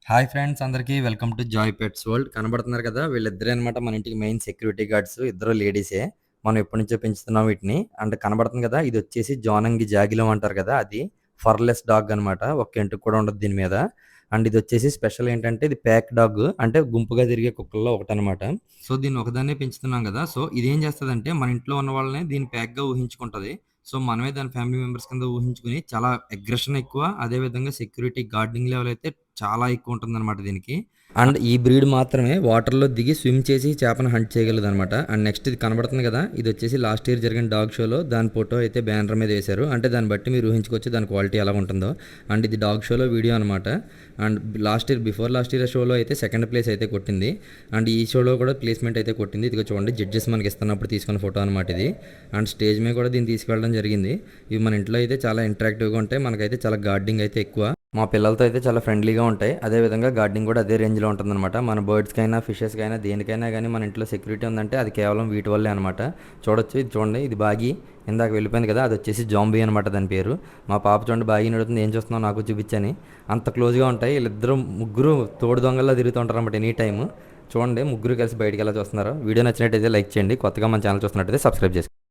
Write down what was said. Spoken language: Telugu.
హాయ్ ఫ్రెండ్స్ అందరికీ welcome to Joy pets world. కనబడుతున్నారు కదా, వీళ్ళిద్దరే అనమాట మన ఇంటికి మెయిన్ సెక్యూరిటీ గార్డ్స్. ఇద్దరు లేడీసే. మనం ఎప్పటి నుంచో పెంచుతున్నాం వీటిని. అండ్ కనబడుతుంది కదా, ఇది వచ్చేసి జోనంగి జాగిలం అంటారు కదా, అది ఫర్లెస్ డాగ్ అనమాట. ఒక్క ఎంటుకు కూడా ఉండదు దీని మీద. అండ్ ఇది వచ్చేసి స్పెషల్ ఏంటంటే, ఇది ప్యాక్ డాగ్, అంటే గుంపుగా తిరిగే కుక్కల్లో ఒకటనమాట. సో దీన్ని ఒకదాన్నే పెంచుతున్నాం కదా, సో ఇదేం చేస్తుందంటే మన ఇంట్లో ఉన్న వాళ్ళని దీన్ని ప్యాక్గా ఊహించుకుంటది. సో మనమే దాని ఫ్యామిలీ మెంబర్స్ కింద ఊహించుకుని, చాలా అగ్రెషన్ ఎక్కువ, అదే విధంగా సెక్యూరిటీ గార్డింగ్ లెవెల్ అయితే చాలా ఎక్కువ ఉంటుందన్నమాట దీనికి. అండ్ ఈ బ్రీడ్ మాత్రమే వాటర్లో దిగి స్విమ్ చేసి చేపను హంట్ చేయగలదు అనమాట. అండ్ నెక్స్ట్ ఇది కనబడుతుంది కదా, ఇది వచ్చేసి లాస్ట్ ఇయర్ జరిగిన డాగ్ షోలో దాని ఫోటో అయితే బ్యానర్ మీద వేశారు. అంటే దాన్ని బట్టి మీరు ఊహించుకోవచ్చు దాని క్వాలిటీ ఎలా ఉంటుందో. అండ్ ఇది డాగ్ షోలో వీడియో అనమాట. అండ్ బిఫోర్ లాస్ట్ ఇయర్ షోలో అయితే సెకండ్ ప్లేస్ అయితే కొట్టింది. అండ్ ఈ షోలో కూడా ప్లేస్మెంట్ అయితే కొట్టింది. ఇదిగో చూడండి, జడ్జెస్ మనకి ఇస్తున్నప్పుడు తీసుకున్న ఫోటో అనమాట ఇది. అండ్ స్టేజ్ మీద కూడా దీన్ని తీసుకెళ్ళడం జరిగింది. ఇవి మన ఇంట్లో అయితే చాలా ఇంటరాక్టివ్గా ఉంటాయి. మనకైతే చాలా గార్డింగ్ అయితే ఎక్కువ. మా పిల్లలతో అయితే చాలా ఫ్రెండ్లీగా ఉంటాయి. అదేవిధంగా గార్డింగ్ కూడా అదే రేంజ్లో ఉంటుందన్నమాట. మన బర్డ్స్కైనా, ఫిషెస్కైనా, దేనికైనా కానీ మన ఇంట్లో సెక్యూరిటీ ఉందంటే అది కేవలం వీటి వల్లే అనమాట. చూడొచ్చు, ఇది చూడండి, ఇది బాగి ఇందాక వెళ్ళిపోయింది కదా, అది వచ్చేసి జాంబీ అనమాట దాని పేరు. మా పాప చూడండి బాగి నడుతుంది, ఏం చూస్తున్నావు నాకు చూపించని. అంత క్లోజ్గా ఉంటాయి. వీళ్ళిద్దరు ముగ్గురు తోడు దొంగల్లో తిరుగుతూ ఉంటారు అనమాట ఎనీ టైము. చూడండి, ముగ్గురు కలిసి బయటికి ఎలా చూస్తున్నారు. వీడియో నచ్చినట్టయితే లైక్ చేయండి. కొత్తగా మన ఛానల్ చూస్తున్నట్టయితే సబ్స్క్రైబ్ చేసుకోండి.